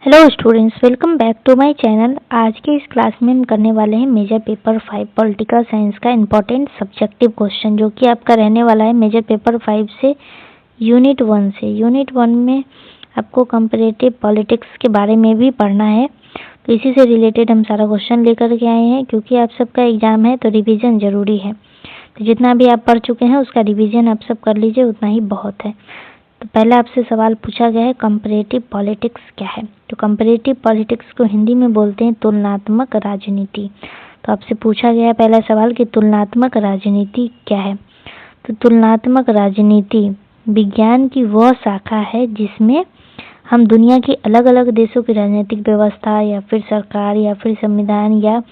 Hello students, welcome back to my channel. आज के इस क्लास में हम करने वाले हैं मेजर पेपर 5 पॉलिटिकल साइंस का इम्पोर्टेंट सब्जेक्टिव क्वेश्चन, जो कि आपका रहने वाला है मेजर पेपर 5 से यूनिट 1 से। यूनिट 1 में आपको कंपैरेटिव पॉलिटिक्स के बारे में भी पढ़ना है, तो इसी से रिलेटेड हम सारा क्वेश्चन लेकर के आए हैं। क्योंकि आप सबका एग्जाम है तो रिविज़न ज़रूरी है, तो जितना भी आप पढ़ चुके हैं उसका रिविज़न आप सब कर लीजिए, उतना ही बहुत है। तो पहला आपसे सवाल पूछा गया है, कंपैरेटिव पॉलिटिक्स क्या है। तो कंपैरेटिव पॉलिटिक्स को हिंदी में बोलते हैं तुलनात्मक राजनीति। तो आपसे पूछा गया है पहला सवाल कि तुलनात्मक राजनीति क्या है। तो तुलनात्मक राजनीति विज्ञान की वह शाखा है जिसमें हम दुनिया की अलग अलग देशों की राजनीतिक व्यवस्था या फिर सरकार या फिर संविधान या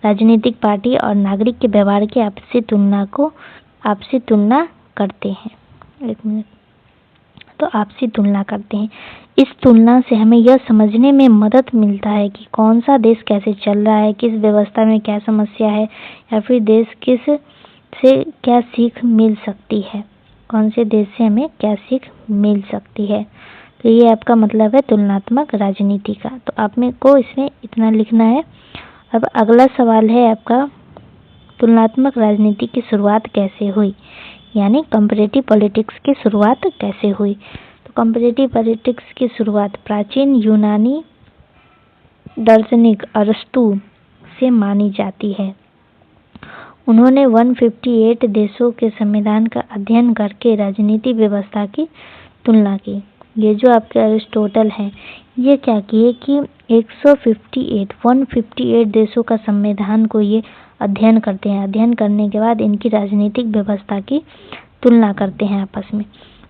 राजनीतिक पार्टी और नागरिक के व्यवहार की आपसी तुलना करते हैं। एक मिनट। तो आपसी तुलना करते हैं। इस तुलना से हमें यह समझने में मदद मिलता है कि कौन सा देश कैसे चल रहा है, किस व्यवस्था में क्या समस्या है, या फिर देश किस से क्या सीख मिल सकती है, कौन से देश से हमें क्या सीख मिल सकती है। तो ये आपका मतलब है तुलनात्मक राजनीति का। तो आप में को इसमें इतना लिखना है। अब अगला सवाल है आपका, तुलनात्मक राजनीति की शुरुआत कैसे हुई, यानी कंपैरेटिव पॉलिटिक्स की शुरुआत कैसे हुई। तो कंपैरेटिव पॉलिटिक्स की शुरुआत प्राचीन यूनानी दार्शनिक अरस्तु से मानी जाती है। उन्होंने 158 देशों के संविधान का अध्ययन करके राजनीतिक व्यवस्था की तुलना की। ये जो आपके अरिस्टोटल हैं, ये क्या किए कि 158 देशों का संविधान को ये अध्ययन करते हैं। अध्ययन करने के बाद इनकी राजनीतिक व्यवस्था की तुलना करते हैं आपस में।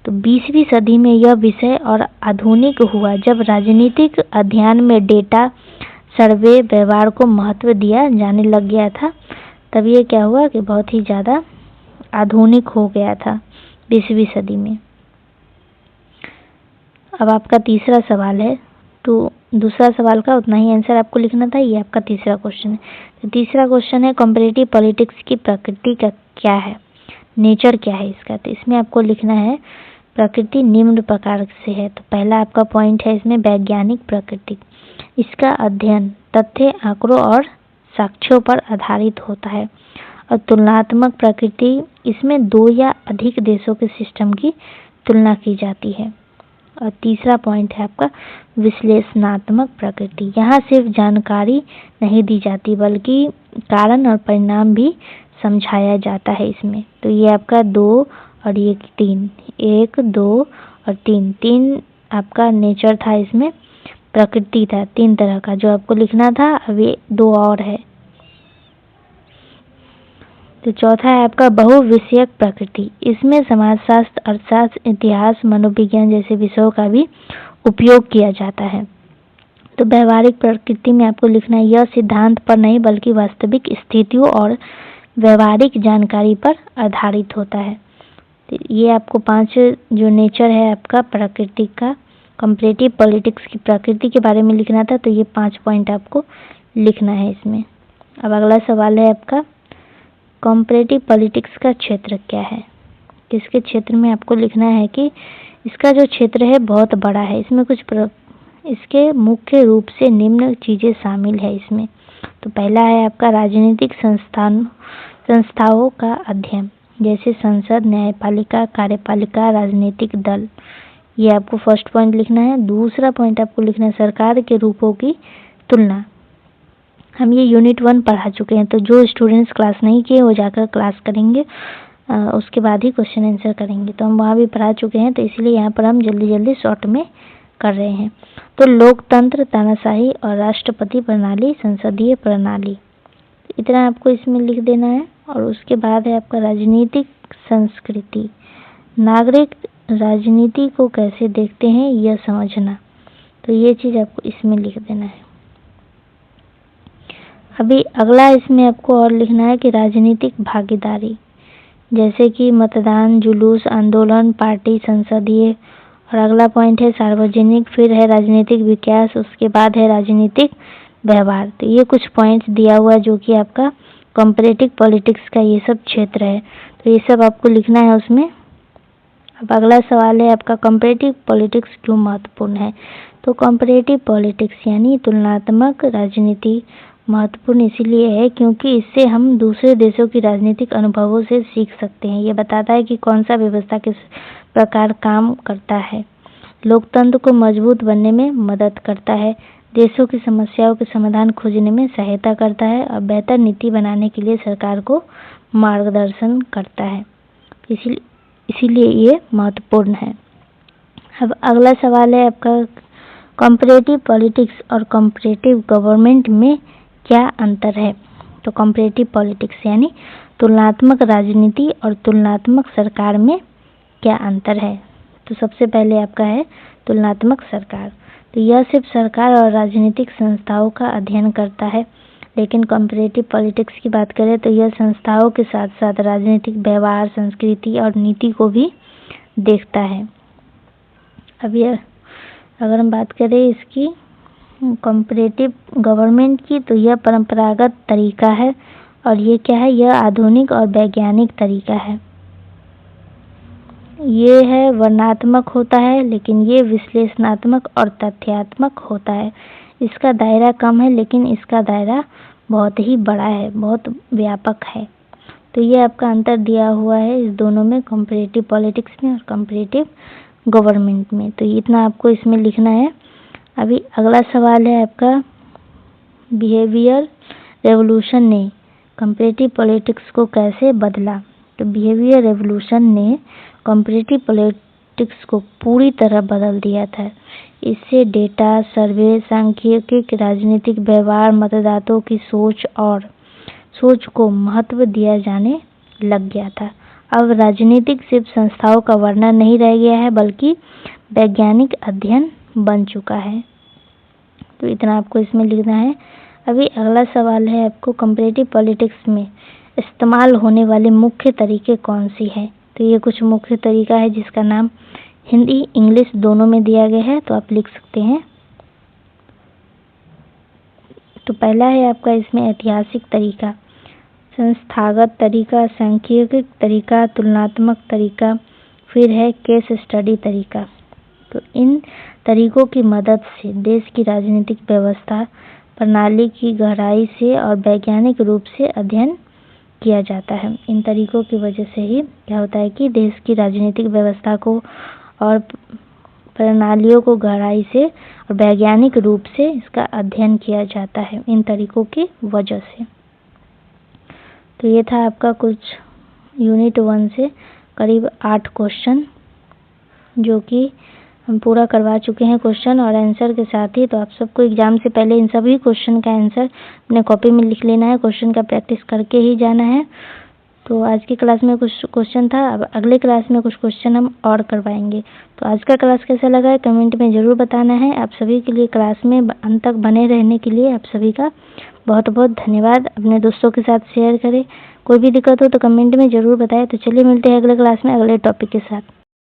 तो 20वीं सदी में यह विषय और आधुनिक हुआ जब राजनीतिक अध्ययन में डेटा सर्वे व्यवहार को महत्व दिया जाने लग गया था। तब ये क्या हुआ कि बहुत ही ज़्यादा आधुनिक हो गया था 20वीं सदी में। अब आपका तीसरा सवाल है, तो दूसरा सवाल का उतना ही आंसर आपको लिखना था। ये आपका तीसरा क्वेश्चन है। तो तीसरा क्वेश्चन है, कंपैरेटिव पॉलिटिक्स की प्रकृति का क्या है, नेचर क्या है इसका। तो इसमें आपको लिखना है प्रकृति निम्न प्रकार से है। तो पहला आपका पॉइंट है इसमें वैज्ञानिक प्रकृति। इसका अध्ययन तथ्य, आंकड़ों और साक्ष्यों पर आधारित होता है। और तुलनात्मक प्रकृति, इसमें दो या अधिक देशों के सिस्टम की तुलना की जाती है। और तीसरा पॉइंट है आपका विश्लेषणात्मक प्रकृति। यहाँ सिर्फ जानकारी नहीं दी जाती बल्कि कारण और परिणाम भी समझाया जाता है इसमें। तो ये आपका 2 और ये 3, 1, 2 और 3 आपका नेचर था, इसमें प्रकृति था 3 तरह का जो आपको लिखना था। अब ये 2 और है। तो चौथा है आपका बहुविषयक प्रकृति। इसमें समाजशास्त्र, अर्थशास्त्र, इतिहास, मनोविज्ञान जैसे विषयों का भी उपयोग किया जाता है। तो व्यवहारिक प्रकृति में आपको लिखना है, यह सिद्धांत पर नहीं बल्कि वास्तविक स्थितियों और व्यवहारिक जानकारी पर आधारित होता है। तो ये आपको 5 जो नेचर है आपका प्रकृति का, कंपैरेटिव पॉलिटिक्स की प्रकृति के बारे में लिखना था। तो ये 5 पॉइंट आपको लिखना है इसमें। अब अगला सवाल है आपका, कंपैरेटिव पॉलिटिक्स का क्षेत्र क्या है। इसके क्षेत्र में आपको लिखना है कि इसका जो क्षेत्र है बहुत बड़ा है। इसमें इसके मुख्य रूप से निम्न चीज़ें शामिल है इसमें। तो पहला है आपका राजनीतिक संस्थाओं का अध्ययन, जैसे संसद, न्यायपालिका, कार्यपालिका, राजनीतिक दल। ये आपको फर्स्ट पॉइंट लिखना है। दूसरा पॉइंट आपको लिखना है सरकार के रूपों की तुलना। हम ये यूनिट 1 पढ़ा चुके हैं, तो जो स्टूडेंट्स क्लास नहीं किए वो जाकर क्लास करेंगे, उसके बाद ही क्वेश्चन आंसर करेंगे। तो हम वहाँ भी पढ़ा चुके हैं, तो इसलिए यहाँ पर हम जल्दी शॉर्ट में कर रहे हैं। तो लोकतंत्र, तानाशाही और राष्ट्रपति प्रणाली, संसदीय प्रणाली, इतना आपको इसमें लिख देना है। और उसके बाद है आपका राजनीतिक संस्कृति, नागरिक राजनीति को कैसे देखते हैं यह समझना। तो ये चीज़ आपको इसमें लिख देना है। अभी अगला इसमें आपको और लिखना है कि राजनीतिक भागीदारी, जैसे कि मतदान, जुलूस, आंदोलन, पार्टी, संसदीय। और अगला पॉइंट है सार्वजनिक, फिर है राजनीतिक विकास, उसके बाद है राजनीतिक व्यवहार। तो ये कुछ पॉइंट्स दिया हुआ जो कि आपका कंपैरेटिव पॉलिटिक्स का ये सब क्षेत्र है। तो ये सब आपको लिखना है उसमें। अब अगला सवाल है आपका कंपैरेटिव पॉलिटिक्स क्यों महत्वपूर्ण है। तो कॉम्परेटिव पॉलिटिक्स यानी तुलनात्मक राजनीति महत्वपूर्ण इसीलिए है क्योंकि इससे हम दूसरे देशों की राजनीतिक अनुभवों से सीख सकते हैं। ये बताता है कि कौन सा व्यवस्था किस प्रकार काम करता है, लोकतंत्र को मजबूत बनने में मदद करता है, देशों की समस्याओं के समाधान खोजने में सहायता करता है और बेहतर नीति बनाने के लिए सरकार को मार्गदर्शन करता है। इसीलिए ये महत्वपूर्ण है। अब अगला सवाल है आपका, कॉम्परेटिव पॉलिटिक्स और कॉम्परेटिव गवर्नमेंट में क्या अंतर है? तो कॉम्परेटिव पॉलिटिक्स यानी तुलनात्मक राजनीति और तुलनात्मक सरकार में क्या अंतर है? तो सबसे पहले आपका है तुलनात्मक सरकार। तो यह सिर्फ सरकार और राजनीतिक संस्थाओं का अध्ययन करता है, लेकिन कॉम्परेटिव पॉलिटिक्स की बात करें तो यह संस्थाओं के साथ साथ राजनीतिक व्यवहार, संस्कृति और नीति को भी देखता है। अब यह अगर हम बात करें इसकी कॉम्परेटिव गवर्नमेंट की, तो यह परंपरागत तरीका है और ये क्या है, यह आधुनिक और वैज्ञानिक तरीका है। ये है वर्णनात्मक होता है, लेकिन ये विश्लेषणात्मक और तथ्यात्मक होता है। इसका दायरा कम है, लेकिन इसका दायरा बहुत ही बड़ा है, बहुत व्यापक है। तो ये आपका अंतर दिया हुआ है इस दोनों में, कॉम्परेटिव पॉलिटिक्स में और कॉम्परेटिव गवर्नमेंट में। तो इतना आपको इसमें लिखना है। अभी अगला सवाल है आपका, बिहेवियर रेवोल्यूशन ने कॉम्परेटिव पॉलिटिक्स को कैसे बदला? तो बिहेवियर रेवोल्यूशन ने कॉम्परेटिव पॉलिटिक्स को पूरी तरह बदल दिया था। इससे डेटा, सर्वे, सांख्यिकी, राजनीतिक व्यवहार, मतदाताओं की सोच को महत्व दिया जाने लग गया था। अब राजनीतिक सिर्फ संस्थाओं का वर्णन नहीं रह गया है, बल्कि वैज्ञानिक अध्ययन बन चुका है। तो इतना आपको इसमें लिखना है। अभी अगला सवाल है आपको, कंपैरेटिव पॉलिटिक्स में इस्तेमाल होने वाले मुख्य तरीके कौन सी है? तो ये कुछ मुख्य तरीका है जिसका नाम हिंदी इंग्लिश दोनों में दिया गया है, तो आप लिख सकते हैं। तो पहला है आपका इसमें ऐतिहासिक तरीका, संस्थागत तरीका, सांख्यिकीय तरीका, तुलनात्मक तरीका, फिर है केस स्टडी तरीका। तो इन तरीकों की मदद से देश की राजनीतिक व्यवस्था प्रणाली की गहराई से और वैज्ञानिक रूप से अध्ययन किया जाता है। इन तरीकों की वजह से ही क्या होता है कि देश की राजनीतिक व्यवस्था को और प्रणालियों को गहराई से और वैज्ञानिक रूप से इसका अध्ययन किया जाता है इन तरीकों की वजह से। तो ये था आपका कुछ यूनिट 1 से करीब 8 क्वेश्चन, जो कि हम पूरा करवा चुके हैं क्वेश्चन और आंसर के साथ ही। तो आप सबको एग्जाम से पहले इन सभी क्वेश्चन का आंसर अपने कॉपी में लिख लेना है, क्वेश्चन का प्रैक्टिस करके ही जाना है। तो आज की क्लास में कुछ क्वेश्चन था, अब अगले क्लास में कुछ क्वेश्चन हम और करवाएंगे। तो आज का क्लास कैसा लगा है कमेंट में ज़रूर बताना है। आप सभी के लिए क्लास में अंत तक बने रहने के लिए आप सभी का बहुत बहुत धन्यवाद। अपने दोस्तों के साथ शेयर करें। कोई भी दिक्कत हो तो कमेंट में ज़रूर बताएं। तो चलिए मिलते हैं अगले क्लास में अगले टॉपिक के साथ।